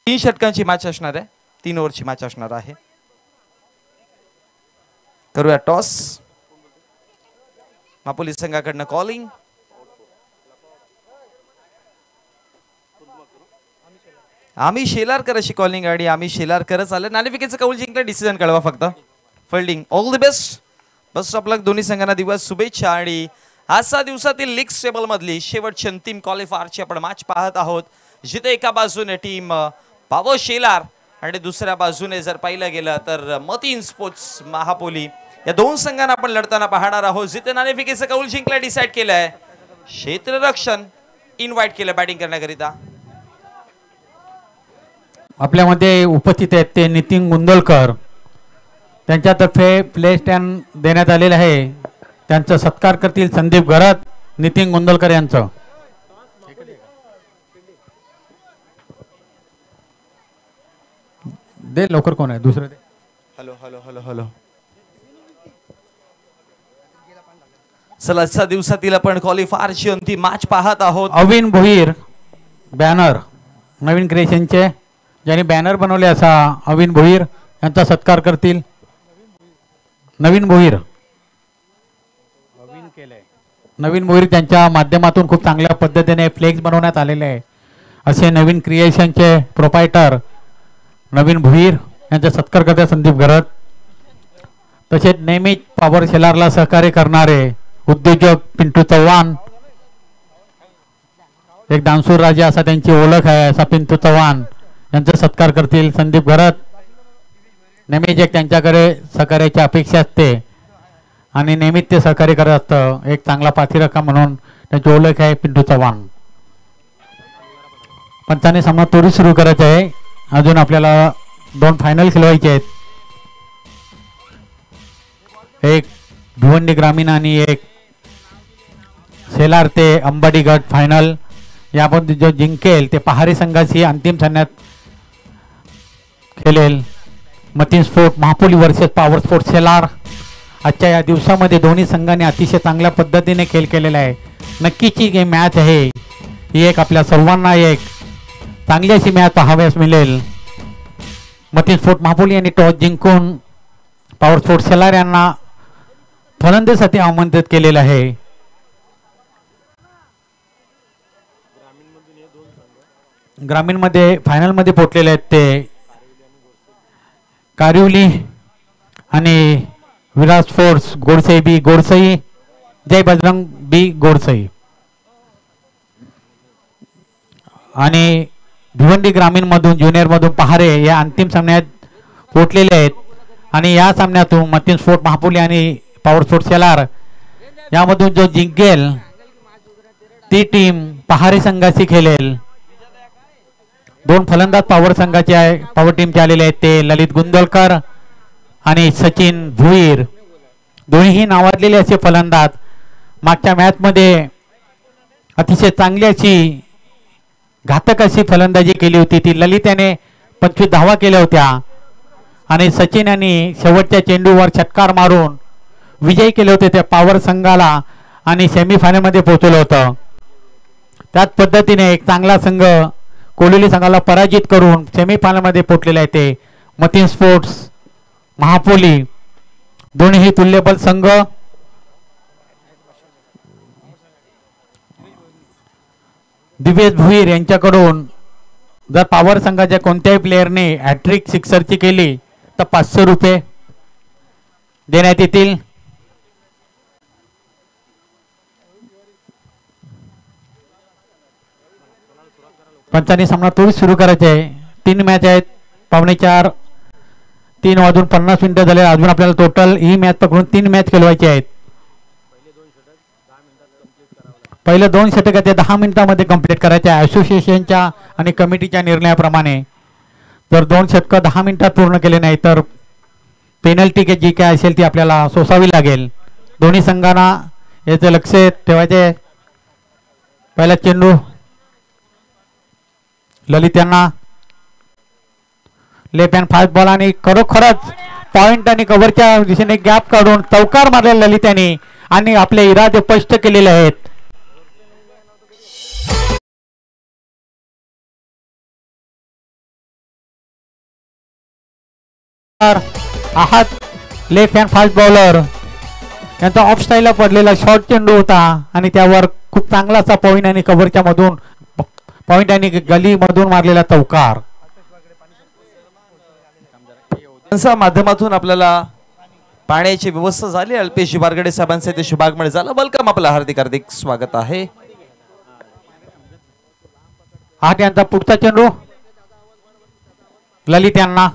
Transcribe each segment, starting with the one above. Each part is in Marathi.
3 षटकांची मॅच असणार आहे, 3 ओव्हरची मॅच असणार आहे. करूया टॉस. मापोली संघाकडनं कॉलिंग. आम्ही शेलारकर अशी कॉलिंग गाडी. आम्ही शेलारकरच आले. नाणेफेकीचं कौल जिंकलं. डिसिजन कळवा फक्त. Fielding all the best. Best of luck दोन्ही संघांना. दिवस शुभेच्छा. आणि आजच्या दिवसातील लीग टेबल मधली शेवटची अंतिम क्वालिफायरची आपण मॅच पाहत आहोत, जिथे एका बाजूने टीम पावर शेलार आणि दुसऱ्या बाजूने जर पाहिलं गेलं तर मतीन स्पोर्ट्स महापोली, या दोन संघांना आपण लढताना पाहणार आहोत. जिथे नाणेफेकीचं कौल जिंकलं डिसाईड केलंय. क्षेत्ररक्षण इन्व्हाइट केलं बॅटिंग करण्याकरिता. आपल्यामध्ये उपस्थित आहेत ते नितीन गुंदलकर. त्यांच्यातर्फे प्ले स्टँड देण्यात आलेलं आहे. त्यांचा सत्कार करतील संदीप घरत नितीन गुंदलकर यांचं. दे लवकर. कोण आहे दुसरं? दे. Hello hello hello hello. चला आजच्या दिवसातील आपण क्वालिफायरची अंतिम मॅच पाहत आहोत. अविन भोईर बॅनर नवीन क्रिएशनचे ज्यांनी बॅनर बनवले असा अविन भोईर यांचा सत्कार करतील. नवीन भोईर नवीन भोईर त्यांच्या माध्यमातून खूप चांगल्या पद्धतीने फ्लेक्स बनवण्यात आलेले आहे. असे नवीन क्रिएशनचे प्रोपायटर नवीन भोईर यांचा सत्कार करते संदीप घरत. तसेच नेहमीच पॉवर शेलारला सहकार्य करणारे उद्योजक पिंटू चव्हाण, एक दानसूर राजा असा त्यांची ओळख आहे असा पिंटू चव्हाण यांचा सत्कार करतील संदीप घरत. नेहमीच एक त्यांच्याकडे सहकार्याची अपेक्षा असते आणि नेहमीच ते सहकार्य करत असतं. एक चांगला पाठीराखा म्हणून त्यांची ओळख आहे पिंटू चव्हाण. पंचाने सामना त्वरित सुरू करायचा आहे. अजून आपल्याला 2 फायनल खेळवायचे आहेत. एक भिवंडी ग्रामीण आणि एक शेलार ते अंबाडी गट फायनल. यामध्ये जो जिंकेल ते पहारी संघाची अंतिम सामन्यात खेळेल. Matin sport Mahapoli versus power sport Shelar. आजच्या या दिवसामध्ये दोन्ही संघांनी अतिशय चांगल्या पद्धतीने खेळ केलेला आहे. नक्कीच ही मॅच आहे, ही एक आपल्या सर्वांना एक चांगली अशी मॅच पाहाव्यास मिळेल. मतीन स्पोर्ट महापोली यांनी टॉस जिंकून पॉवर स्पोर्ट शेलार यांना फलंदाजीसाठी आमंत्रित केलेलं आहे. ग्रामीणमध्ये फायनलमध्ये पोहोचलेले आहेत ते कारिवली आणि विराज फोर्स गोडसई बी गोडसई, जय बजरंग बी गोडसई. आणि भिवंडी ग्रामीण मधून ज्युनियर मधून पहारे या अंतिम सामन्यात पोहोचलेले आहेत. आणि या सामन्यातून मतीन स्पोर्ट महापोली आणि पॉवर स्पोर्ट शेलार यामधून जो जिंकेल ती टीम पहारी संघाशी खेळेल. 2 फलंदाज पॉवर संघाचे पॉवर टीमचे आलेले आहेत ते ललित गुंदलकर आणि सचिन भुईर. दोन्हीही नावाजलेले असे फलंदाज. मागच्या मॅचमध्ये अतिशय चांगली अशी घातक अशी फलंदाजी केली होती. ती ललित याने 25 धावा केल्या होत्या आणि सचिन यांनी शेवटच्या चेंडूवर षटकार मारून विजयी केले होते त्या पॉवर संघाला आणि सेमीफायनलमध्ये पोहोचवलं होतं. त्याच पद्धतीने एक चांगला संघ कोलिवली संघाला पराजित करून सेमीफायनलमध्ये पोहोचलेले आहे ते मतीन स्पोर्ट्स महापोली. दोन्ही तुल्यबल संघ. दिवेश भुईर यांच्याकडून जर पॉवर संघाच्या कोणत्याही प्लेयरने हॅट्रिक सिक्सरची केली तर 500 रुपये देण्यात येतील. पंचांनी सामना त्वरित सुरू करायचा आहे. 3 मॅच आहेत. 3:45 3:50 झाले. अजून आपल्याला टोटल ही मॅच पकडून 3 मॅच खेळवायचे आहेत. पहिले 2 षटक ते 10 मिनिटांमध्ये कंप्लीट करायचे आहे. असोसिएशनच्या आणि कमिटीच्या निर्णयाप्रमाणे जर 2 षटक 10 मिनिटात पूर्ण केले नाही तर पेनल्टी जी काय असेल ती आपल्याला सोसावी लागेल. दोन्ही संघांना याचे लक्ष ठेवायचे. पहिला चेंडू ललित यांना लेफ्ट हँड फास्ट बॉल आणि खरोखरच पॉइंट आणि कव्हरच्या दिशेने गॅप काढून चौकार मारले ललित यांनी आणि आपले इरादे स्पष्ट केलेले आहेत. आहात लेफ्ट हँड फास्ट बॉलर यांचा ऑफ स्टाईलला पडलेला शॉर्ट चेंडू होता आणि त्यावर खूप चांगला असा पॉईंट आणि कव्हरच्या मधून पॉईंट आणि गली मधून मारलेला चौकार. माध्यमातून आपल्याला पाण्याची व्यवस्था झाली. अल्पेश बारगडे साहेबांचे ते शुभागमन झालं. वेलकम, आपलं हार्दिक हार्दिक स्वागत आहे. आठ यांचा पुढचा चेंडू ललित यांना.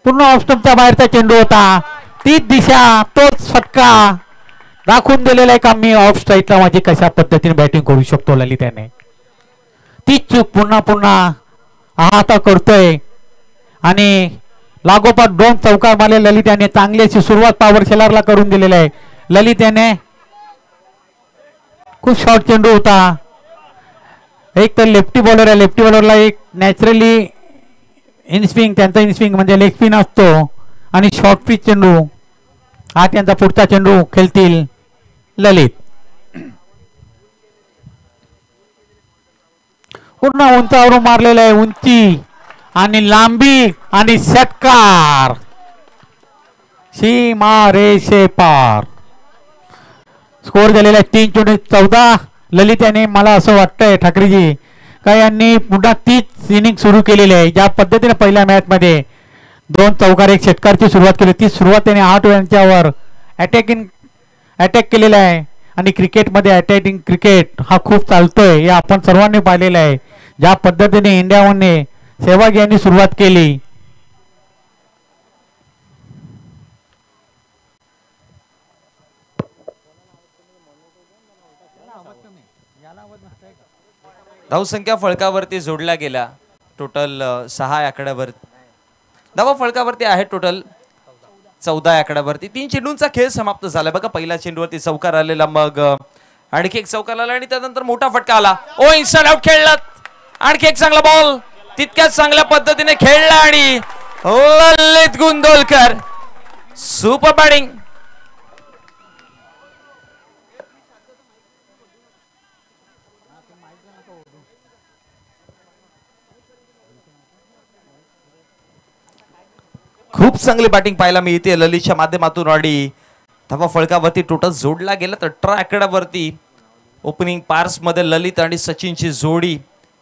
पूर्ण ऑफस्टंपच्या बाहेरचा चेंडू होता. तीच दिशा तोच फटका दाखवून दिलेला आहे का मी ऑफ स्ट्राईकला माझी कशा पद्धतीने बॅटिंग करू शकतो ललित याने. तीच चूक पुन्हा पुन्हा आता करतोय आणि लागोपाठ 2 चौकार मारले ललित याने. चांगली अशी सुरुवात पॉवर शेलारला करून दिलेली आहे ललित याने. खूप शॉर्ट चेंडू होता. एक तर लेफ्टी बॉलर आहे, लेफ्टी बॉलरला एक नॅचरली इनस्विंग त्यांचा इनस्विंग म्हणजे लेग स्पिन असतो आणि शॉर्ट पिच चेंडू. हा त्यांचा पुढचा चेंडू खेळतील ललित. पूर्ण उंचावरून मारलेलं आहे. उंची आणि लांबी आणि षटकार सीमा रेषे पार. स्कोर झालेला आहे 3-14. ललित याने मला असं वाटतंय ठाकरेजी का यांनी पुन्हा तीच इनिंग सुरू केलेली आहे. ज्या पद्धतीने पहिल्या मॅच मध्ये 2 चौकार 1 षटकारची सुरुवात केली ती सुरुवात त्याने 8 यांच्यावर अटॅक केलेला आहे. आणि क्रिकेटमध्ये अटॅकिंग क्रिकेट हा खूप चालतोय हे आपण सर्वांनी पाहिलेलं आहे. ज्या पद्धतीने इंडिया वनने सेहवाग यांनी सुरुवात केली. धावसंख्या फळकावरती जोडल्या गेल्या. टोटल 6 आकड्यावर धावा फळकावरती आहे. टोटल 14 आकड्यावरती 3 चेंडूंचा खेळ समाप्त झाला. बघा पहिल्या चेंडूवरती चौकार आलेला, मग आणखी एक चौकार आला आणि त्यानंतर मोठा फटका आला. ओ इन्स्टंट आउट खेळला. आणखी एक चांगला बॉल तितक्याच चांगल्या पद्धतीने खेळला आणि ललित गुंदोलकर सुपर बॅटिंग. खूप चांगली बॅटिंग पाहायला मिळते ललितच्या माध्यमातून. आणि धावा फळकावरती टोटल जोडला गेला 18 आकड्यावरती. ओपनिंग पार्स मध्ये ललित आणि सचिनची जोडी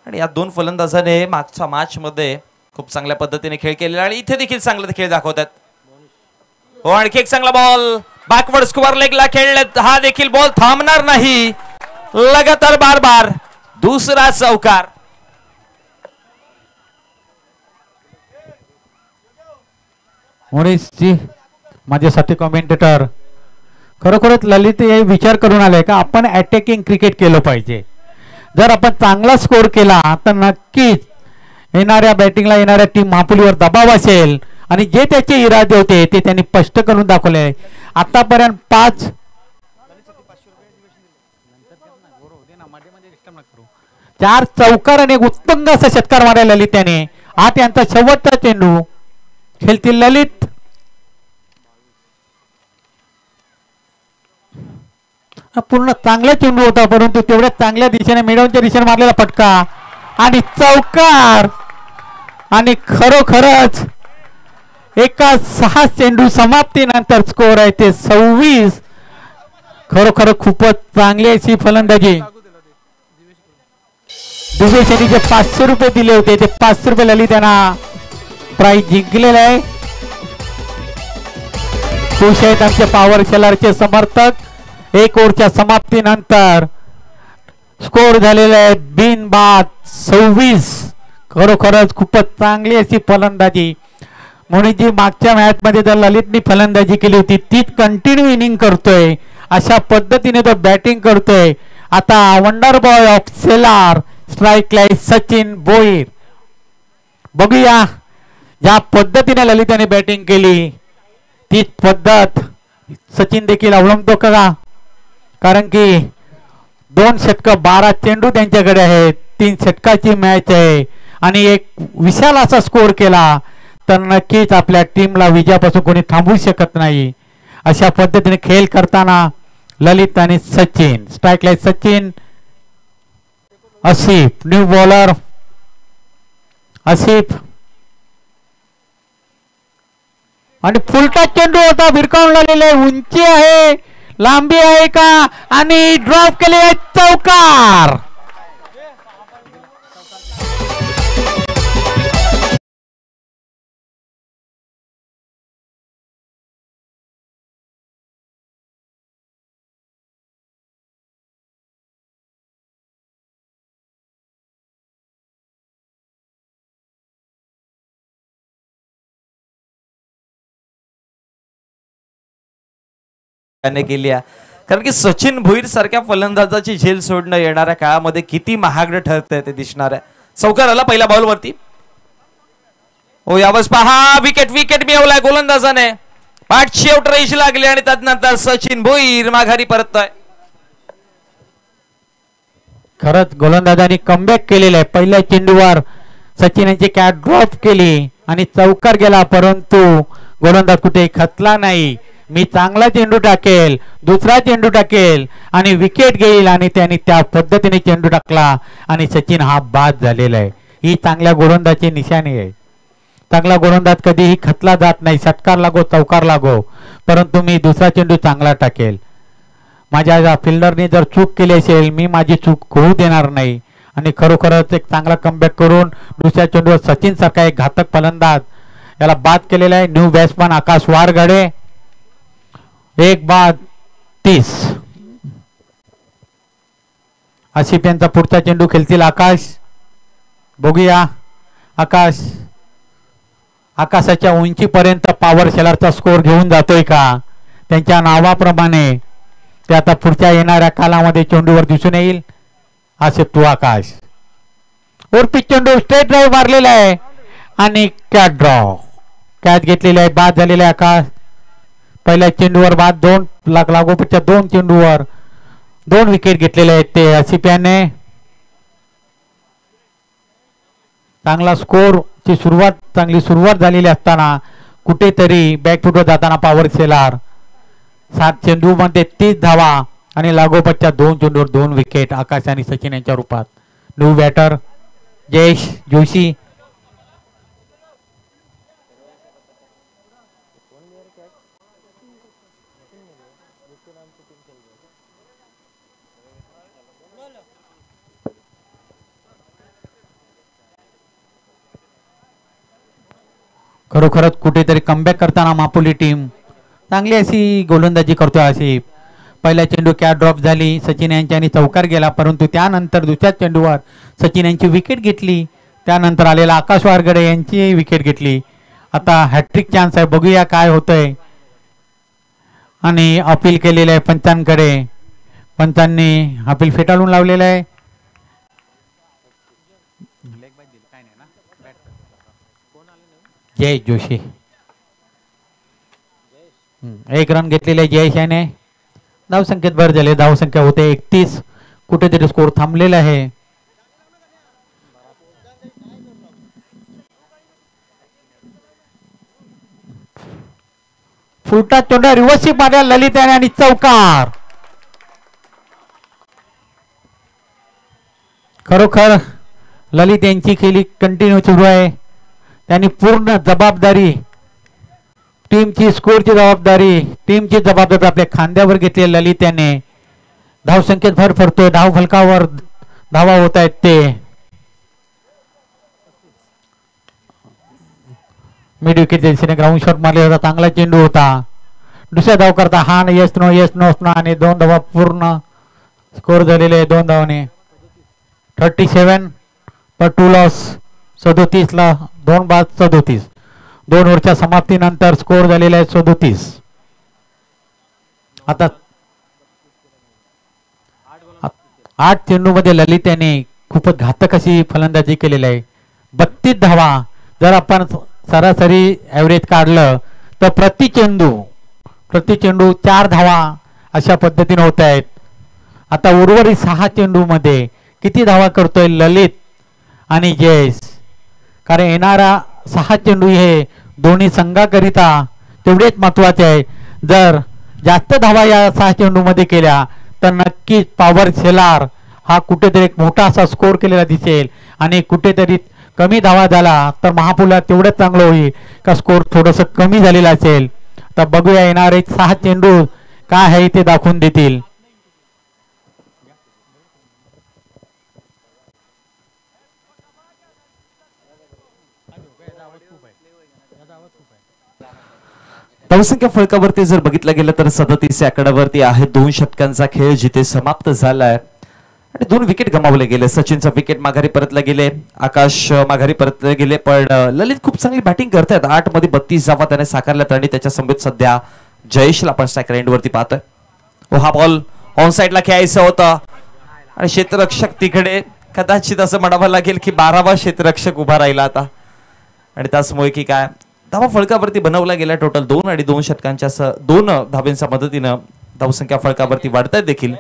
आणि या 2 फलंदाजाने मागच्या मॅच मध्ये खूप चांगल्या पद्धतीने खेळ केलेला आणि इथे देखील चांगला खेळ दाखवतात. हो आणखी एक चांगला बॉल बॅकवर्ड स्क्वेअर लेगला खेळलेत. हा देखील बॉल थांबणार नाही. लगातार बार दुसरा चौकार. जी माझ्यासाठी कमेंटेटर खरोखरच ललित हे विचार करून आले का आपण अटॅकिंग क्रिकेट केलं पाहिजे. जर आपण चांगला स्कोर केला तर नक्कीच येणाऱ्या बॅटिंगला येणाऱ्या टीम महापुलीवर दबाव असेल आणि जे त्याचे इरादे होते ते त्यांनी स्पष्ट करून दाखवले. आतापर्यंत 4 चौकार आणि उत्तुंग असा षटकार मारला ललित त्याने. 8 यांचा शेवटचा चेंडू खेळतील ललित. पूर्ण चांगला चेंडू होता परंतु तेवढ्या चांगल्या दिशेने मिडवच्या दिशेने मारलेला फटका आणि चौकार. आणि खरोखरच एका 6 चेंडू समाप्तीनंतर स्कोर आहे ते 26. खरोखर खूपच चांगली अशी फलंदाजी. दिवेश यांनी जे 500 रुपये दिले होते ते 500 रुपये ललित यांना प्राइज जिंकलेला आहे. खुश आहेत आमचे पॉवर शेलारचे समर्थक. 1 ओव्हरच्या समाप्तीनंतर स्कोर झालेला आहे बिनबाद 26. खरोखरच खूपच चांगली अशी फलंदाजी. म्हणून जी मागच्या मॅच मध्ये जर ललितनी फलंदाजी केली होती तीच कंटिन्यू इनिंग करतोय. अशा पद्धतीने तो बॅटिंग करतोय. आता वंडर बॉय ऑफ सेलार स्ट्राईकला सचिन भोईर. बघूया ज्या पद्धतीने ललिताने बॅटिंग केली तीच पद्धत सचिन देखील अवलंबतो का. कारण की 2 षटक 12 चेंडू त्यांच्याकडे आहेत. 3 षटकाची मॅच आहे आणि एक विशाल असा स्कोर केला तर नक्कीच आपल्या टीमला विजयापासून कोणी थांबवू शकत नाही. अशा पद्धतीने खेळ करताना ललित आणि सचिन. स्ट्राईकला सचिन आसिफ न्यू बॉलर आसिफ आणि फुलटा चेंडू होता भिरकावून लागलेला उंची आहे लांबी आहे का आणि ड्रॉप केले चौकार केली कारण की सचिन भोईर सारख्या फलंदाजाची झेल सोडणं येणाऱ्या काळामध्ये किती महागडं ठरतंय ते दिसणार आहे चौकार आला पहिल्या बॉल वरती हो यावेळेस पहा विकेट विकेट मिळवलाय गोलंदाजाने पाठ शेवट रेष लागली आणि त्यानंतर सचिन भोईर माघारी परततोय खरंच गोलंदाजांनी कमबॅक केलेलं आहे पहिल्या चेंडूवर सचिन यांची कॅच ड्रॉप केली आणि चौकार गेला परंतु गोलंदाज कुठे खचला नाही मी चांगला चेंडू टाकेल दुसरा चेंडू टाकेल आणि विकेट घेईल आणि त्यांनी त्या पद्धतीने चेंडू टाकला आणि सचिन हा बाद झालेला आहे ही चांगल्या गोलंदाजाची निशाणी आहे चांगला गोलंदाज कधीही खचला जात नाही षटकार लागो चौकार लागो परंतु मी दुसरा चेंडू चांगला टाकेल माझ्या फिल्डरने जर चूक केली असेल मी माझी चूक होऊ देणार नाही आणि खरोखरच एक चांगला कमबॅक करून दुसऱ्या चेंडूवर सचिन सारखा एक घातक फलंदाज याला बाद केलेला आहे न्यू बॅट्समन आकाश वारगडे एक बाद 30 आसिफ यांचा पुढचा चेंडू खेळतील आकाश बघूया आकाश आकाशाच्या उंचीपर्यंत पॉवर शेलरचा स्कोर घेऊन जातोय का त्यांच्या नावाप्रमाणे ते आता पुढच्या येणाऱ्या कालामध्ये चेंडूवर दिसून येईल आसिफ तू आकाश वरती चेंडू स्ट्रेट ड्राईव्ह मारलेला आहे आणि कॅच ड्रॉ कॅच घेतलेली आहे बाद झालेला आहे आकाश पहिल्या चेंडूवर बाद दोन लागोपाठच्या दोन चेंडूवर दोन विकेट घेतलेले आहेत ते आसिफ याने चांगला स्कोर ची सुरुवात चांगली सुरुवात झालेली असताना कुठेतरी बॅकफुटवर जाताना पॉवर सेलार 7 चेंडू मध्ये 30 धावा आणि लागोपाठच्या दोन चेंडूवर दोन विकेट आकाश आणि सचिन यांच्या रूपात न्यू बॅटर जयेश जोशी खरोखरच कुठेतरी कमबॅक करताना मापुली टीम चांगली अशी गोलंदाजी करतोय अशी पहिला चेंडू कॅच ड्रॉप झाली सचिन यांच्यानी चौकार गेला परंतु त्यानंतर दुसऱ्या चेंडूवर सचिन यांची विकेट घेतली त्यानंतर आलेला आकाश वारगडे यांची विकेट घेतली आता हॅट्रिक चान्स आहे बघूया काय होतंय आणि अपील केलेलं आहे पंचांकडे पंचांनी अपील फेटाळून लावलेलं आहे जयेश जोशी एक रन घेतलेले जयेश याने धावसंख्येत भर झाले धावसंख्या होते 31 कुठेतरी स्कोर थांबलेला आहे फुलटा चेंडू रिव्हर्स मारला ललित याने आणि चौकार खरोखर ललित यांची खेळी कंटिन्यू सुरू आहे त्यांनी पूर्ण जबाबदारी टीमची स्कोरची जबाबदारी टीमची जबाबदारी आपल्या खांद्यावर घेतली ललित याने धावसंख्येत भर पडतोय धाव फलकावर धावा होत आहेत ते मिड विकेटच्या दिशेने ग्राउंड शॉट मारले होता चांगला चेंडू होता दुसऱ्या धाव करता हा यस नो आणि 2 धावा पूर्ण स्कोर झालेले 2 धावाने 37 पर 2 लॉस 37 ला 2 बाद 37 2 ओव्हरच्या समाप्तीनंतर स्कोर झालेला आहे 37 आता 8 चेंडू मध्ये ललित याने खूपच घातक अशी फलंदाजी केलेली आहे 32 धावा जर आपण सरासरी ॲव्हरेज काढलं तर प्रति चेंडू 4 धावा अशा पद्धतीने होत आहेत आता उर्वरित 6 चेंडू मध्ये किती धावा करतोय ललित आणि जयेश कारण येणारा 6 चेंडू हे दोन्ही संघाकरिता तेवढेच महत्वाचे आहे जर जास्त धावा या 6 चेंडू मध्ये केल्या तर नक्कीच पॉवर शेलार हा कुठेतरी एक मोठा असा स्कोर केलेला दिसेल आणि कुठेतरी कमी धावा झाला तर महापूरला तेवढंच चांगलं होईल का स्कोर थोडंसं कमी झालेला असेल. तर बघूया येणारे 6 चेंडू काय आहे ते दाखवून देतील. धावसंख्या फळकावरती जर बघितलं गेलं तर 37 आकड्यावरती आहे. 2 षटकांचा खेळ जिथे समाप्त झालाय आणि 2 विकेट गमावले गेले. सचिनचा विकेट माघारी परतला गेले, आकाश माघारी परतले गेले, पण ललित खूप चांगली बॅटिंग करतायत. 8 मध्ये 32 धावा त्याने साकारल्यात आणि त्याच्या समोर सध्या जयेशला आपण स्ट्रायकर एंड वरती पाहतोय. हा बॉल ऑन साइडला खेळायचा होता आणि क्षेत्ररक्षक तिकडे कदाचित असं म्हणावं लागेल की 12वा क्षेत्ररक्षक उभा राहिला आता. आणि त्याचमुळे की काय धावा फळकावरती बनवला गेला. टोटल 2 आणि 2 षटकांच्या 2 धावांच्या मदतीनं धावसंख्या फळकावरती वाढतायत देखील.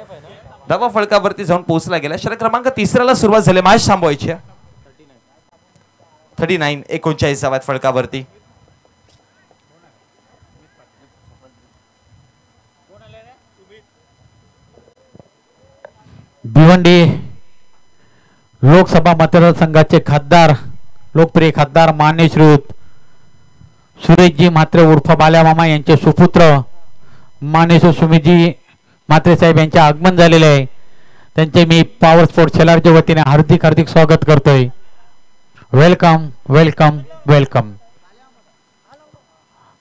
धावा फळकावरती जाऊन पोहोचला गेला. षटक क्रमांक 3ला सुरुवात झाली. मॅच थांबवायची 39 39 धावा फळकावरती. भिवंडी लोकसभा मतदारसंघाचे खासदार, लोकप्रिय खासदार मान्य श्रीयुत सुरेशजी म्हात्रे उर्फ बाल्या मामा यांचे सुपुत्र मान्य सुमितजी म्हात्रे साहेब यांचे आगमन झालेले आहे. त्यांचे मी पॉवर स्पोर्ट शेलारच्या वतीने हार्दिक हार्दिक स्वागत करतोय. Welcome welcome welcome.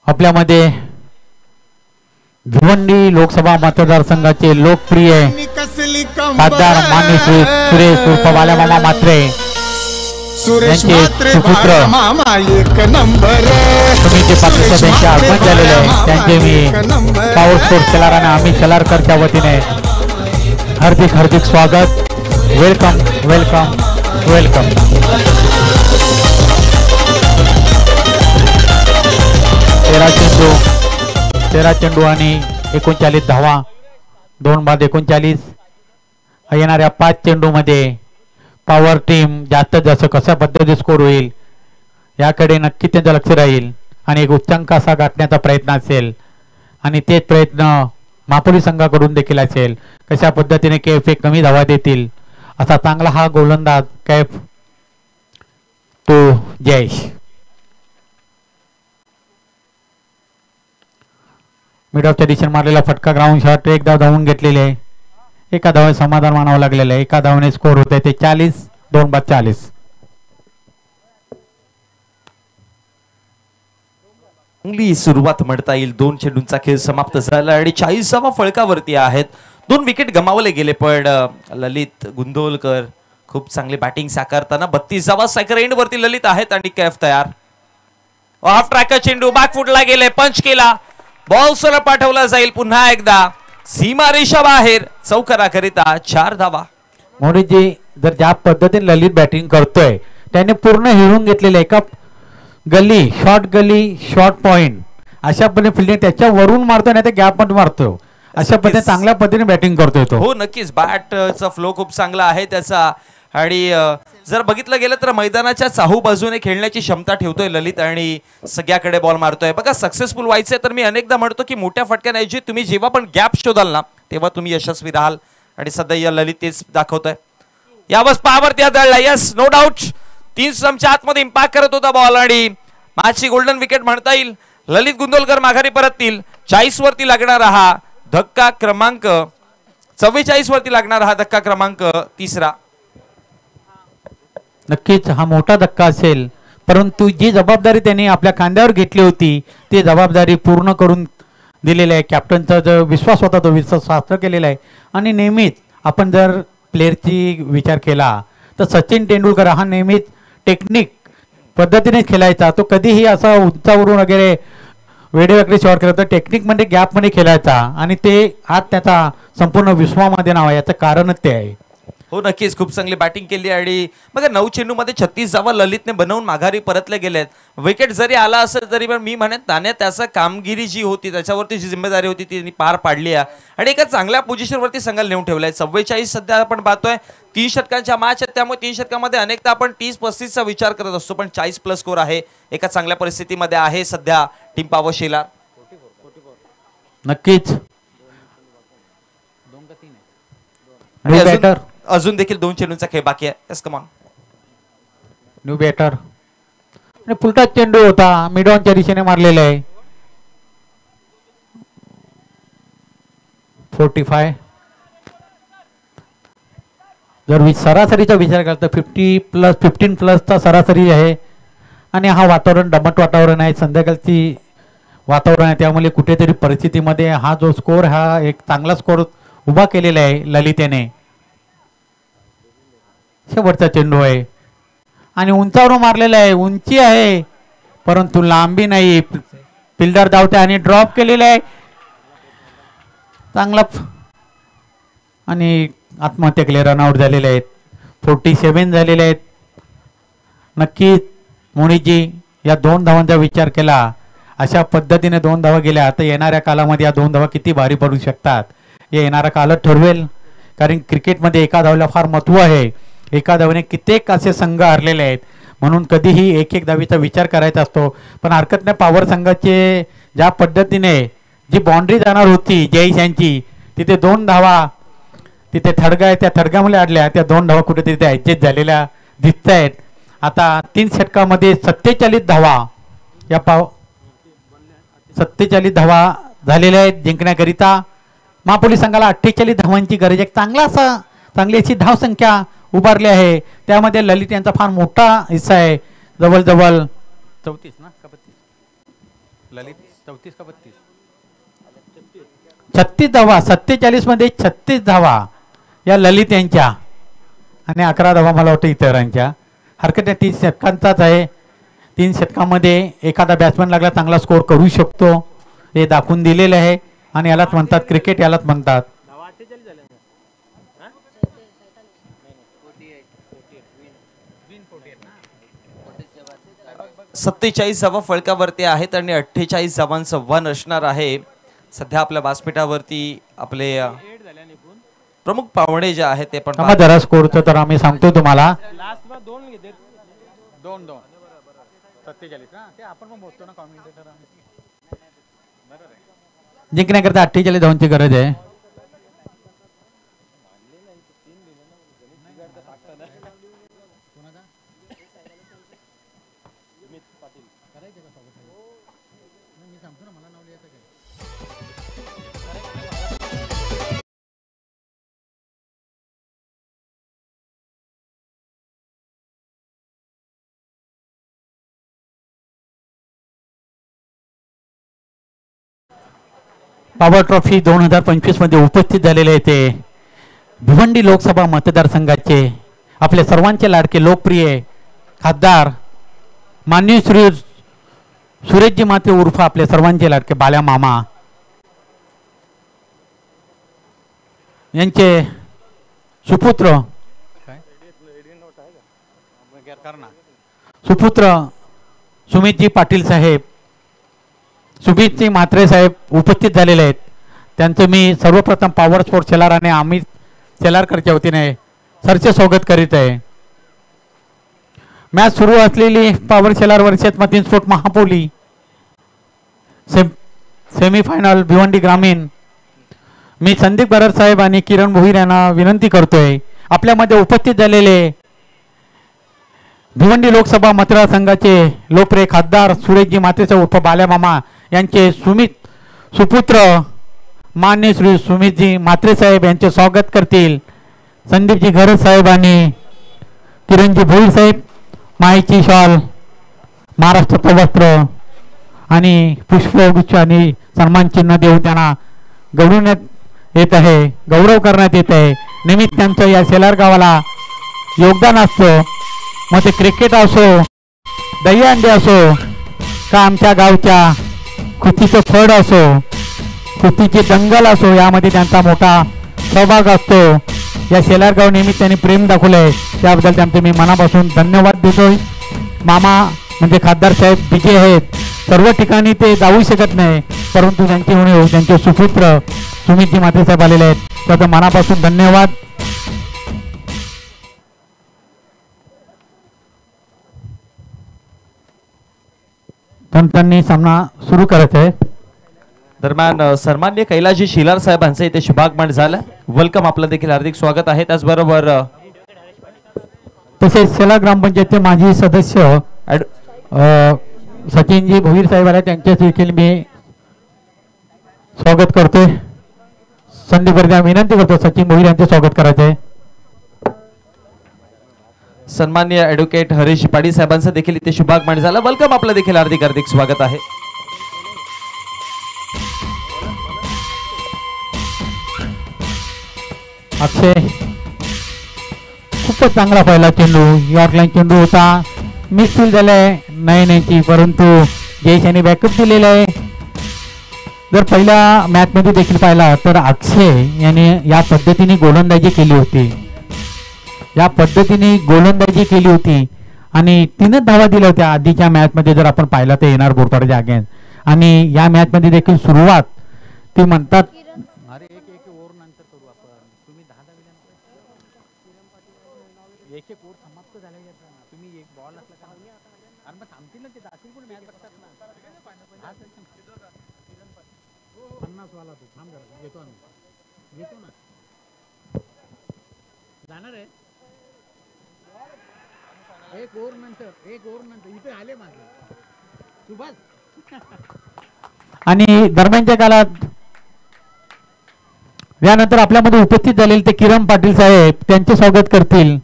आपल्यामध्ये भिवंडी लोकसभा मतदारसंघाचे लोकप्रिय खासदार मान्य श्री सुरेश उर्फ बाल्या मामा म्हात्रे यांचे सुपुत्र सुमितजी पाटील यांचे आगमन झालेले आहे. त्यांचे मी पॉवर स्पोर्ट शेलार आणि आम्ही शेलारकरच्या वतीने हार्दिक हार्दिक स्वागत. Welcome welcome welcome. तेरा चेंडू आणि 39 धावा, 2 बाद 39. येणाऱ्या 5 चेंडू मध्ये पॉवर टीम जास्तीत जास्त कशा पद्धतीने स्कोर होईल याकडे नक्की त्यांचं लक्ष राहील आणि एक उच्चांक असा गाठण्याचा प्रयत्न असेल आणि तेच प्रयत्न मापोली संघाकडून देखील असेल. कशा पद्धतीने कैफ कमी धावा देतील असा चांगला हा गोलंदाज कैफ तो जयेश. मिडऑफच्या दिशेने मारलेला फटका ग्राउंड शॉट, एक धाव धावून घेतलेले आहे. एका धावे समाधान मानावं लागलेलं आहे. एका धावने स्कोर होते ते 40, 2 बाद 40. चांगली सुरुवात म्हणता येईल. 2 चेंडूंचा खेळ समाप्त झाला आणि 40वा फळकावरती आहेत. 2 विकेट गमावले गेले, पण ललित गुंदोलकर खूप चांगली बॅटिंग साकारताना 32वा स्ट्रायकर एंड वरती ललित आहेत आणि कैफ तयार. ऑफ ट्रॅकर चेंडू बॅकफुटला गेले, पंच केला, बॉल सरळ पाठवला जाईल. पुन्हा एकदा सीमारेषा बाहेर, चौकाराकरिता 4 धावा. मोदीजी जर ज्या पद्धतीने ललित बॅटिंग करतोय त्याने पूर्ण हिरून घेतलेले एका गली शॉर्ट पॉइंट अशा पद्धतीने फिल्डिंग त्याच्या वरून मारतो नाही तर गॅप मध्ये मारतो. अशा पद्धतीने चांगल्या पद्धतीने बॅटिंग करतोय तो. हो नक्कीच, बॅटचा फ्लो खूप चांगला आहे त्याचा. आणि जर बघितलं गेलं तर मैदानाच्या चाहू बाजूने खेळण्याची क्षमता ठेवतोय ललित आणि सगळ्याकडे बॉल मारतोय. बघा सक्सेसफुल व्हायचंय तर मी अनेकदा म्हणतो की मोठ्या फटक्याऐवजी तुम्ही जेव्हा पण गॅप शोधाल ना तेव्हा तुम्ही यशस्वी राहाल आणि सध्या या ललित तेच दाखवतोय. यावरच पावरती आदळला, यस नो डाऊट. 3 स्टंपच्या आतमध्ये इम्पॅक्ट करत होता बॉल आणि मॅचची गोल्डन विकेट म्हणता येईल. ललित गुंदोलकर माघारी परततील. 40 वरती लागणारा हा धक्का क्रमांक 44 वरती लागणारा हा धक्का क्रमांक 3. नक्कीच हा मोठा धक्का असेल, परंतु जी जबाबदारी त्यांनी आपल्या खांद्यावर घेतली होती ती जबाबदारी पूर्ण करून दिलेली आहे. कॅप्टनचा जो विश्वास होता तो विश्वास सार्थ केलेला आहे. आणि नेहमीच आपण जर प्लेअरची विचार केला तर सचिन तेंडुलकर हा नेहमीच टेक्निक पद्धतीने खेळायचा. तो कधीही असा उंचावरून वगैरे वेडेवाकडे शॉट केला तर टेक्निकमध्ये गॅपमध्ये खेळायचा आणि ते आज त्याचा संपूर्ण विश्वामध्ये नाव आहे. याचं कारणच ते आहे. हो नक्कीच, खूप चांगली बॅटिंग केली आणि बघा 9 चेंडूमध्ये 36 धावा ललितने बनवून माघारी परतले गेलेत. विकेट जरी आला असेल तरी पण मी म्हणेन त्याने त्याचा कामगिरी जी होती त्याच्यावरती जी जिम्मेदारी होती ती पार पाडली आहे आणि एका चांगल्या पोझिशनवरती संघाला नेऊन ठेवलाय. 44 सध्या आपण पाहतोय 3 षटकांच्या मॅच आहेत, त्यामुळे 3 षटकामध्ये अनेकदा आपण 30-35चा विचार करत असतो, पण 40 प्लस स्कोर आहे. एका चांगल्या परिस्थितीमध्ये आहे सध्या टीम पॉवर शेलार. नक्कीच अजून देखील 2 चेंडूंचा खेळ बाकी आहे. Yes come on. New batter आणि पुलटा चेंडू होता, मिड ऑनच्या दिशेने मारलेला आहे. 45. जर सरासरीचा विचार करता 15+ सरासरी आहे आणि हा वातावरण दमट वातावरण आहे, संध्याकाळची वातावरण आहे, त्यामुळे कुठेतरी परिस्थितीमध्ये हा जो स्कोर हा एक चांगला स्कोर उभा केलेला आहे ललितेने. शेवटचा चेंडू आहे आणि उंचावरून मारलेला आहे, उंची आहे परंतु लांबी नाही. फिल्डर धावते आणि ड्रॉप केलेला आहे चांगला आणि आत्महत्या केली. रनआउट झालेले आहेत. 47 झालेले आहेत. नक्कीच मोनीजी या 2 धावांचा विचार केला, अशा पद्धतीने 2 धावा गेल्या, आता येणाऱ्या कालामध्ये या 2 धावा किती भारी पडू शकतात हे येणारा कालच ठरवेल. कारण क्रिकेटमध्ये एका धावेला फार महत्त्व आहे. एका धावेने कित्येक असे संघ हरलेले आहेत, म्हणून कधीही एक धावीचा विचार करायचा असतो. पण हरकत नाही, पॉवर संघाचे ज्या पद्धतीने जी बाउंड्री जाणार होती जयेश यांची, तिथे 2 धावा तिथे थडगा आहे, त्या थडगामुळे अडल्या. त्या 2 धावा कुठे तिथे ॲडजस्ट झालेल्या दिसत आहेत. आता 3 षटकामध्ये 47 धावा या 47 धावा झालेल्या आहेत जिंकण्याकरिता. महापोली संघाला 48 धावांची गरज आहे. चांगली अशी धावसंख्या उभारली आहे, त्यामध्ये ललित यांचा फार मोठा हिस्सा आहे. जवळजवळ 34 ना का 32? ललित 34 का 32? 36 धावा. 47 मध्ये 36 धावा या ललित यांच्या आणि 11 धावा मला वाटतं इतरांच्या. हरकत नाही, 3 षटकांचाच आहे. 3 षटकामध्ये एखादा बॅट्समॅन लागला चांगला स्कोर करू शकतो हे दाखवून दिलेलं आहे आणि यालाच म्हणतात क्रिकेट, यालाच म्हणतात. 47 धावा फलकावरती आहेत आणि 48 धावांचं वन असणार आहे. सध्या आपल्या व्यासपीठावरती आपले प्रमुख पाहुणे जे आहेत ते पण जरा स्कोरचं तर आम्ही सांगतो तुम्हाला. जिंकण्याकरता 48 धावांची गरज आहे. पॉवर ट्रॉफी 2025 मध्ये उपस्थित झालेले ते भिवंडी लोकसभा मतदारसंघाचे आपले सर्वांचे लाडके लोकप्रिय खासदार माननीय श्री सुरेशजी माते उर्फ आपले सर्वांचे लाडके बाल्या मामा यांचे सुपुत्र सुमितजी पाटील साहेब, सुमितजी म्हात्रे साहेब उपस्थित झालेले आहेत. त्यांचं मी सर्वप्रथम पॉवर स्पोर्ट शेलार आणि अमित शेलारकरच्या वतीने सरचे स्वागत करीत आहे. मॅच सुरू असलेली पॉवर शेलार वर्षात मतीन स्पोर्ट महापोली सेमीफायनल भिवंडी ग्रामीण. मी संदीप बरार साहेब आणि किरण भोईर यांना विनंती करतोय, आपल्यामध्ये उपस्थित झालेले भिवंडी लोकसभा मतदारसंघाचे लोकप्रिय खासदार सुरेशजी मातेचे उर्फ बाल्या मामा यांचे सुपुत्र मान्य श्री सुमितजी म्हात्रे साहेब यांचे स्वागत करतील. संदीपजी घरत साहेब आणि किरणजी भोईर साहेब माईची शॉल, महाराष्ट्राचं वस्त्र आणि पुष्पगुच्छ आणि सन्मान चिन्ह देऊन त्यांना गौरवण्यात येत आहे, गौरव करण्यात येत आहे. निमित्त त्यांचं या शेलार गावाला योगदान असतं, मग ते क्रिकेट असो, दहीहंडी असो का आमच्या गावच्या खुशीचं फळ असो, खुशीची दंगल असो, यामध्ये त्यांचा मोठा सहभाग असतो. या शेलार गाव निमित्ताने प्रेम दाखवलंय, त्याबद्दल त्यांचे मी मनापासून धन्यवाद देतोय. मामा म्हणजे खासदार साहेब बिजी आहेत, सर्व ठिकाणी ते जाऊ शकत नाही, परंतु त्यांचे सुपुत्र सुमितजी म्हात्रे साहेब आलेले आहेत, त्याचं मनापासून धन्यवाद. त्यांनी सामना सुरू करायचा आहे. दरम्यान सन्माननीय कैलाजी शिलार साहेबांचं इथे शुभागमन झालं. वेलकम, आपलं देखील हार्दिक स्वागत आहे. त्याचबरोबर तसेच शेलार ग्रामपंचायतचे माजी सदस्य सचिनजी भोईर साहेब आले, त्यांचे देखील मी स्वागत करतोय. संदीप वर्ध्या विनंती करतो सचिन भोईर यांचे स्वागत करायचे आहे. सन्माननीय ॲडव्होकेट हरीश पाटील साहेबांचं देखील इथे शुभागमन झालं. वेलकम, आपलं देखील हार्दिक हार्दिक स्वागत आहे. अक्षय खूपच चांगला पहिला चेंडू, यॉर्कलाईन चेंडू होता, मिस फील्ड झालाय नाही, परंतु जयेश यांनी बॅकअप दिलेला आहे. जर पहिल्या मॅच मध्ये देखील पाहिला तर अक्षय याने या पद्धतीने गोलंदाजी केली होती आणि 3 धावा दिल्या होत्या आधीच्या मॅच मध्ये. जर आपण पाहिला तर येणार बोरपाड्याच्या अगेन्स्ट, आणि या मॅच मध्ये देखील सुरुवात ते म्हणतात एक ओव्हर नंतर करू आपण, तुम्ही 10 एक ओव्हर समाप्त झाले, तुम्ही एक बॉल असला का अरे मग थांबतील ना ते, दाखील पण मॅच बघतात ना. 50 वाला तू थांब जरा, येतो ना जाणार आहे. एक ओव्हर नंतर इथे आले माझे सुभाष. आणि दरम्यानच्या काळात यानंतर आपल्यामध्ये उपस्थित झालेले ते किरण पाटील साहेब, त्यांचे स्वागत करतील.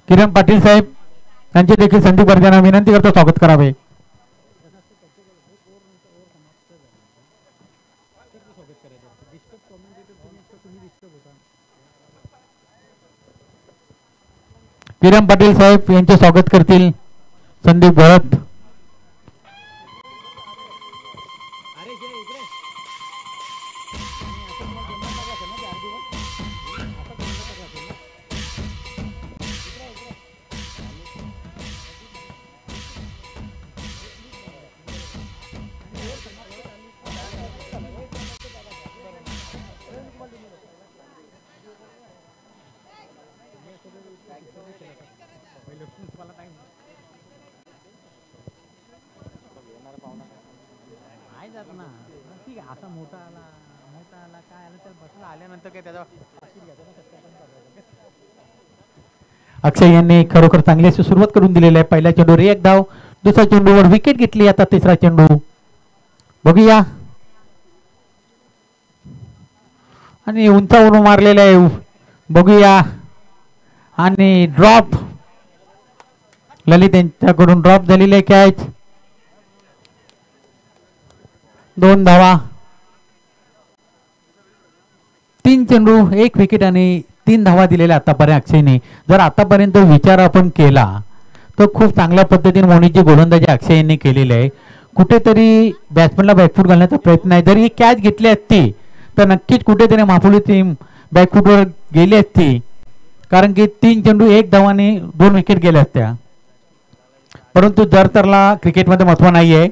किरण पाटील साहेब त्यांचे देखील संदीप वर्ध्यांना विनंती करतो स्वागत करावे. किरण पाटील साहेब यांचे स्वागत करतील संदीप भरत. अक्षय यांनी खरोखर चांगली अशी सुरुवात करून दिलेली आहे. पहिल्या चेंडूवर 1 धाव, दुसऱ्या चेंडूवर विकेट घेतली. आता तिसरा चेंडू बघूया, आणि उंचावरून मारलेला आहे, बघूया, आणि ड्रॉप, ललित यांच्याकडून ड्रॉप झालेली आहे कॅच. 2 धावा, 3 चेंडू, 1 विकेट आणि 3 धावा दिलेल्या आतापर्यंत अक्षयने. जर आतापर्यंत विचार आपण केला तर खूप चांगल्या पद्धतीने मोनीची गोलंदाजी अक्षय यांनी केलेली आहे. कुठेतरी बॅट्समनला बॅकफूट घालण्याचा प्रयत्न आहे. जर ही कॅच घेतली असती तर नक्कीच कुठेतरी महापुली टीम बॅकफूटवर गेली असती, कारण की 3 चेंडू 1 धावाने 2 विकेट गेल्या असत्या. परंतु जर तरला क्रिकेटमध्ये महत्व नाही आहे,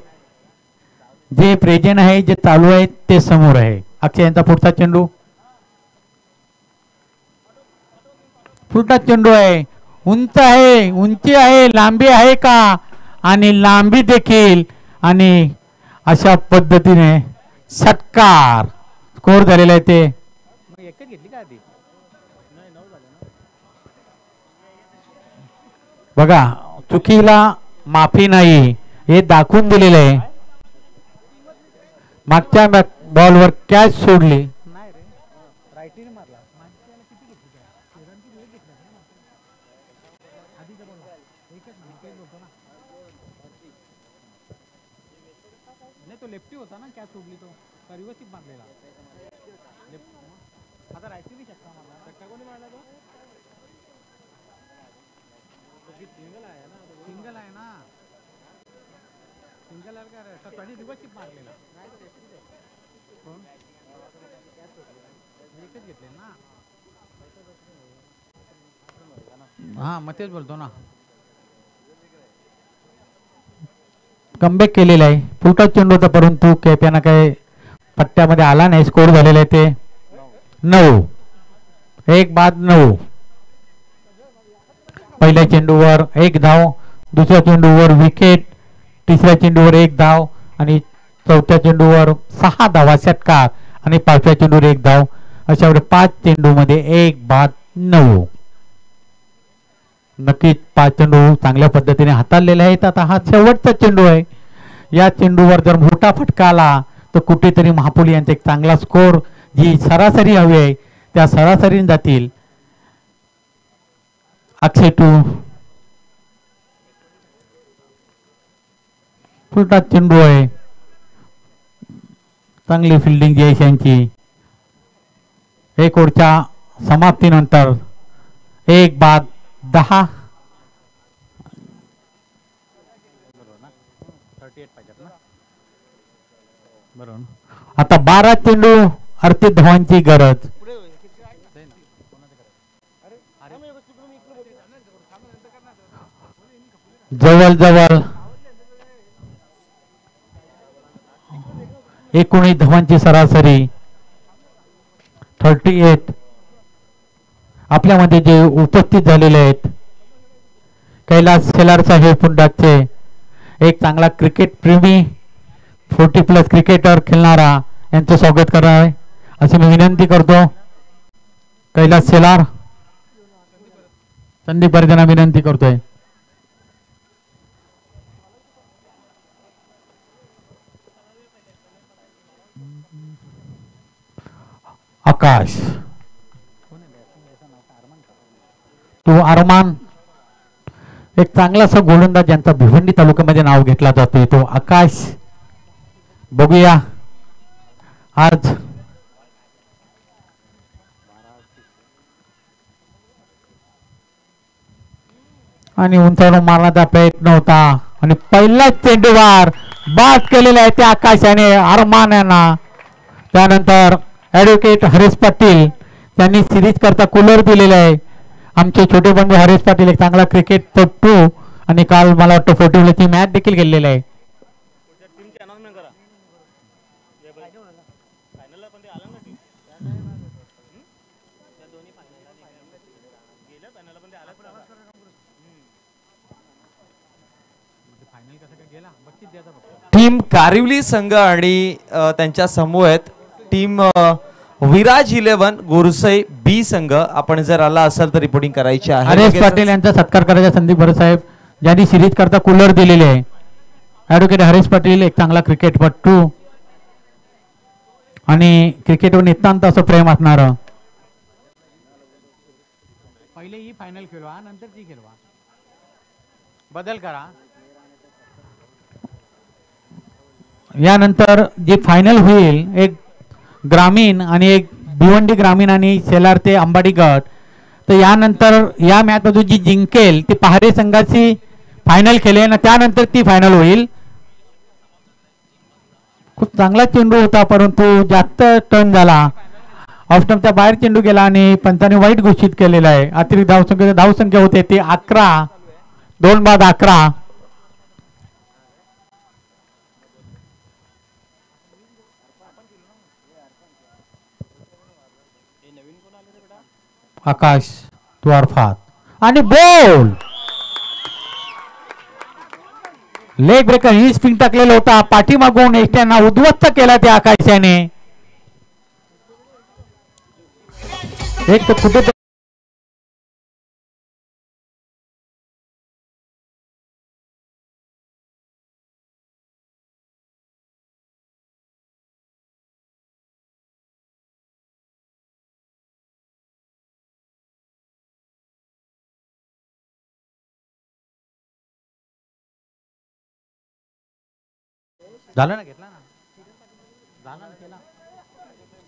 जे प्रेझेंट आहे, जे चालू आहे ते समोर आहे. अक्षय यांचा पुढचा चेंडू, फुलटा चेंडू आहे, उंच आहे, उंची आहे, लांबी आहे का, आणि लांबी देखील, आणि अशा पद्धतीने षटकार स्कोर झालेला आहे. ते बघा, चुकीला माफी नाही हे दाखवून दिलेलं आहे. मागच्या बॉलवर कॅच सोडली, तो लेफ्टी होता ना, कॅच सोडली तो व्यवस्थित मारलेला. आता रायटी बी शकता मारला, धक्का कोणी मारला तो? सिंगल आहे ना, सिंगल आहे का कधी व्यवस्थित मारलेला. कोण एकच घेतले ना. हा मग तेच बोलतो ना. कमबॅक केलेला आहे. फुलटा चेंडू होता, परंतु कॅप्यानं काय पट्ट्यामध्ये आला नाही. स्कोर झालेला आहे ते 9, 1 बाद 9. पहिल्या चेंडूवर 1 धाव, दुसऱ्या चेंडूवर विकेट, तिसऱ्या चेंडूवर 1 धाव, आणि चौथ्या चेंडूवर 6 धावा षटकार आणि 5व्या चेंडूवर 1 धाव. अशा 5 चेंडूमध्ये 1-9. नक्कीच 5 चेंडू चांगल्या पद्धतीने हाताळलेले आहेत. आता हा शेवटचा चेंडू आहे. या चेंडूवर जर मोठा फटका आला तर कुठेतरी महापुली यांचा एक चांगला स्कोर, जी सरासरी हवी आहे त्या सरासरीने जातील. अक्षय टू छोटा चेंडू आहे. चांगली फिल्डिंग जयेश यांची. 1 ओव्हरच्या समाप्तीनंतर 1-10. आता 12 चेंडू 38 धावांची गरज. जवळ 19 धावांची सरासरी. 38 आपल्यामध्ये जे उपस्थित झालेले आहेत, कैलास शेलार साहेब पुंडाचे एक चांगला क्रिकेट प्रेमी 40+ क्रिकेटर खेळणारा, यांचं स्वागत करावे अशी मी विनंती करतो. कैलास शेलार, संदीप वर्जना विनंती करतोय. आकाश तो अरमान, एक चांगलासा गोलंदाज ज्यांचा भिवंडी तालुक्यामध्ये नाव घेतला जातोय तो आकाश. बघूया आज आणि उंचावरून मारण्याचा प्रयत्न होता आणि पहिलाच चेंडूवर बाद केलेला आहे त्या आकाशाने अरमान यांना. त्यानंतर ॲडव्होकेट हरीश पाटील त्यांनी सिरीज करता कूलर दिलेला आहे. आमचे छोटे बंधू हरीश पाटील एक चांगला क्रिकेटपटू आणि काल मला वाटतं 40ची मॅच देखील खेळलेला आहे. टीम कारिवली संघ आणि त्यांच्या समूह आहेत टीम विराज 11 गोरसई बी संघ. आपण जर आला असाल तर रिपोर्टिंग करायची आहे. हरीश पाटील यांचा सत्कार करायचा संदीप भरत साहेब ज्यांनी सिरीज करता कूलर दिलेले आहे. ॲडव्होकेट हरीश पाटील एक चांगला क्रिकेटपटू आणि क्रिकेटवर नितांत असं प्रेम असणार. पहिले ही फायनल खेळवा नंतर ती खेळवा, बदल करा. यानंतर जे फायनल होईल एक ग्रामीण आणि एक भिवंडी ग्रामीण आणि शेलार ते अंबाडी गट. तर यानंतर या मॅच मधून जी जिंकेल ती पहारे संघाची फायनल खेळेल, त्यानंतर ती फायनल होईल. खूप चांगला चेंडू होता परंतु जास्त टर्न झाला. ऑफ स्टंपच्या बाहेर चेंडू गेला आणि पंचाने वाईट घोषित केलेला आहे. अतिरिक्त धावसंख्या होते ती 11, 2-11. आकाश तू अरफात आणि बॉल लेग ब्रेकर ही स्पिन टाकलेला होता. पाठीमागून एसट्यांना उद्ध्वस्त केला त्या आकाशाने. एक तर कुठे झालं ना, घेतला ना,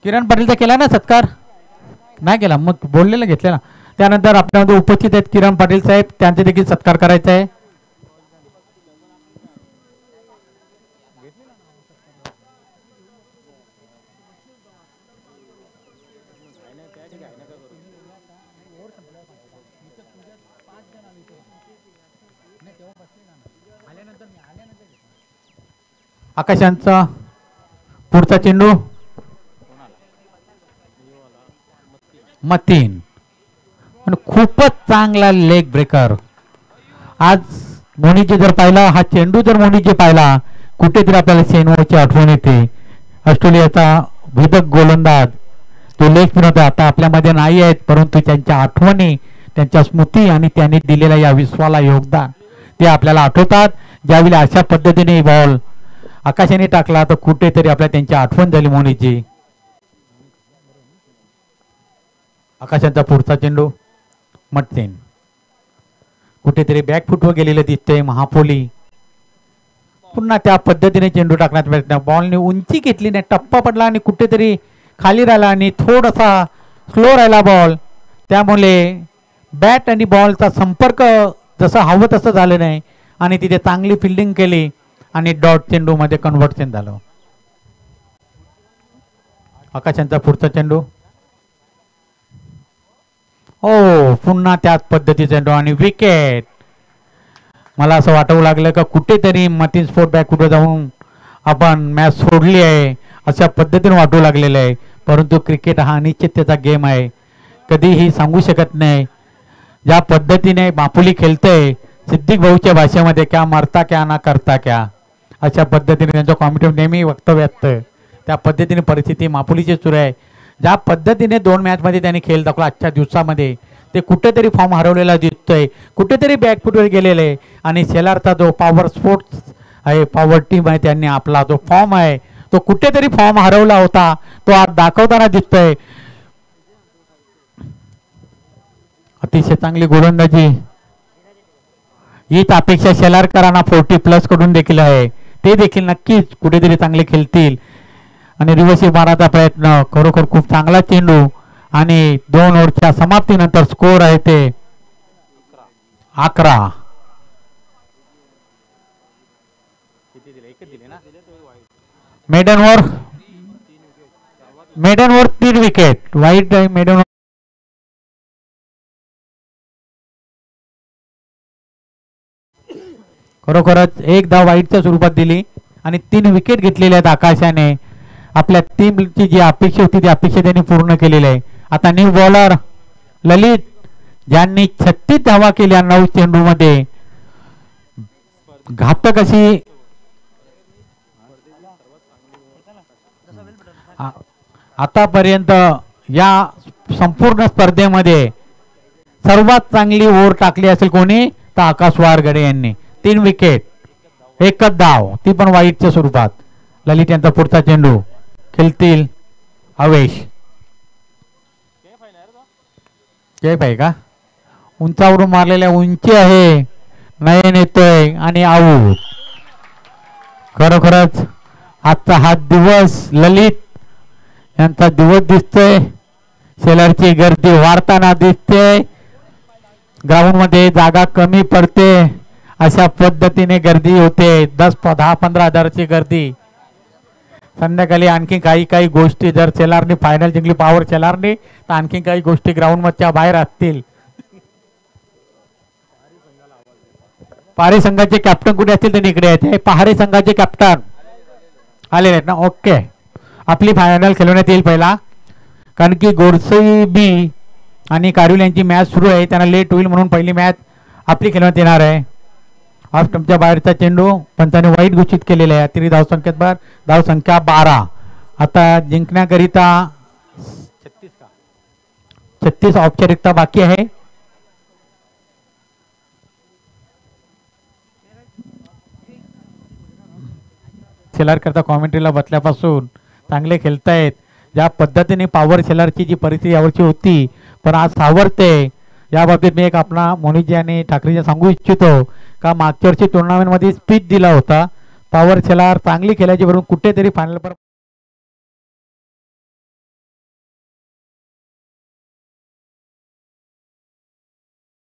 किरण पाटीलचा केला ना सत्कार, नाही केला मग बोललेला घेतलेला. त्यानंतर आपल्यामध्ये उपस्थित आहेत किरण पाटील साहेब, त्यांचे देखील सत्कार करायचा आहे. आकाशांचा पुढचा चेंडू मतीन आणि खूपच चांगला लेग ब्रेकर. आज मोनीचे जर पाहिला हा चेंडू जर मोनीचे पाहिला कुठेतरी आपल्याला शेनवरची आठवण येते. ऑस्ट्रेलियाचा भेदक गोलंदाज तो लेग स्पिनर होता, आता आपल्यामध्ये नाही आहेत, परंतु त्यांच्या आठवणी, त्यांच्या स्मृती आणि त्यांनी दिलेल्या या विश्वाला योगदान ते आपल्याला आठवतात. ज्यावेळी अशा पद्धतीने बॉल आकाशाने टाकला तर कुठेतरी आपल्याला त्यांची आठवण झाली मोनीची. आकाशांचा पुढचा चेंडू मटसेन कुठेतरी बॅक फुटवर गेलेलं दिसतंय. महापोली पुन्हा त्या पद्धतीने चेंडू टाकण्याचा प्रयत्न, बॉलने उंची घेतली नाही, टप्पा पडला आणि कुठेतरी खाली राहिला आणि थोडासा स्लो राहिला बॉल, त्यामुळे बॅट आणि बॉलचा संपर्क जसं हवं तसं झालं नाही आणि तिथे चांगली फिल्डिंग केली आणि डॉट चेंडूमध्ये कन्व्हर्शन झालं. आकाशांचा पुढचा चेंडू हो पुन्हा त्याच पद्धतीचा चेंडू आणि विकेट. मला असं वाटवू लागलं का कुठेतरी मतीन स्पोर्ट बॅक कुठे जाऊन आपण मॅच सोडली आहे अशा पद्धतीने वाटू लागलेलं आहे. परंतु क्रिकेट हा अनिश्चिततेचा गेम आहे, कधीही सांगू शकत नाही. ज्या पद्धतीने मापुली खेळतंय सिद्दीक भाऊच्या भाषेमध्ये क्या मरता क्या ना करता क्या अशा पद्धतीने त्यांच्या कॉमेंट्री नेहमी वक्तव्य असतं. त्या पद्धतीने परिस्थिती मापुलीची सुरू आहे. ज्या पद्धतीने 2 मॅचमध्ये त्यांनी खेळ दाखवला आजच्या दिवसामध्ये ते कुठेतरी फॉर्म हरवलेला दिसतोय, कुठेतरी बॅकफुटवर गेलेले आहे आणि शेलारचा जो पॉवर स्पोर्ट्स आहे, पॉवर टीम आहे, त्यांनी आपला जो फॉर्म आहे तो कुठेतरी फॉर्म हरवला होता, तो आज दाखवताना दिसतोय. अतिशय चांगली गोलंदाजी, हीच अपेक्षा शेलारकरांना 40+ कडून देखील आहे. ते देखील नक्कीच कुठेतरी चांगले खेळतील आणि रिवर्स मारायचा प्रयत्न, खरोखर खूप चांगला चेंडू आणि 2 ओव्हरच्या समाप्तीनंतर स्कोर आहे ते 11. मेडन ओव्हर 3 विकेट वाईट आहे. मेडन खरोखरच एक धाव वाईटच्या स्वरूपात दिली आणि 3 विकेट घेतलेल्या आहेत आकाशाने. आपल्या टीमची जी अपेक्षा होती ती अपेक्षा त्यांनी पूर्ण केलेली आहे. आता न्यू बॉलर ललित ज्यांनी 36 धावा केल्या 9 चेंडूमध्ये, घातक अशी आतापर्यंत या संपूर्ण स्पर्धेमध्ये सर्वात चांगली ओव्हर टाकली असेल कोणी तर आकाश वारगडे यांनी. 3 विकेट, एकच धाव, ती पण वाईटच्या स्वरूपात. ललित यांचा पुढचा चेंडू खेळतील अवेश. केप आहे का, उंचावरून मारलेल्या उंची आहे, नयन येतोय आणि आऊट. खरोखरच आजचा हा दिवस ललित यांचा दिवस दिसतोय. शेलारची गर्दी वाढताना दिसते, ग्राउंड मध्ये जागा कमी पडते अशा पद्धतीने गर्दी होते. 10-15 हजाराची गर्दी. संध्याकाळी आणखी काही गोष्टी, जर शेलारने फायनल जिंकली पॉवर शेलारने तर आणखी काही गोष्टी ग्राउंड मधच्या बाहेर असतील. पहारे संघाचे कॅप्टन कुठे असतील ते इकडे आहेत. पहारे संघाचे कॅप्टन आलेले आहेत ना, ओके. आपली फायनल खेळवण्यात येईल पहिला, कारण की गोडसई बी आणि कारुल यांची मॅच सुरू आहे, त्यांना लेट होईल म्हणून पहिली मॅच आपली खेळवण्यात येणार आहे. ऑफ स्टंपच्या बाहेरचा चेंडू पंचाने वाईट घोषित केलेला आहे. अतिरिक्त धावसंख्या 12. आता जिंकण्याकरिता 36 औपचारिकता बाकी आहे. शेलार करता कॉमेंट्रीला बसल्यापासून चांगले खेळतायत. ज्या पद्धतीने पॉवर शेलारची जी परिस्थिती यावरची होती पण आज सावरते, या बाबतीत मी एक आपला मोनीजी आणि ठाकरेजी सांगू इच्छितो का मागच्या वर्षी टुर्नामेंटमध्ये स्पीच दिला होता. पॉवर शेलार चांगली खेळायची, वरून कुठेतरी फायनल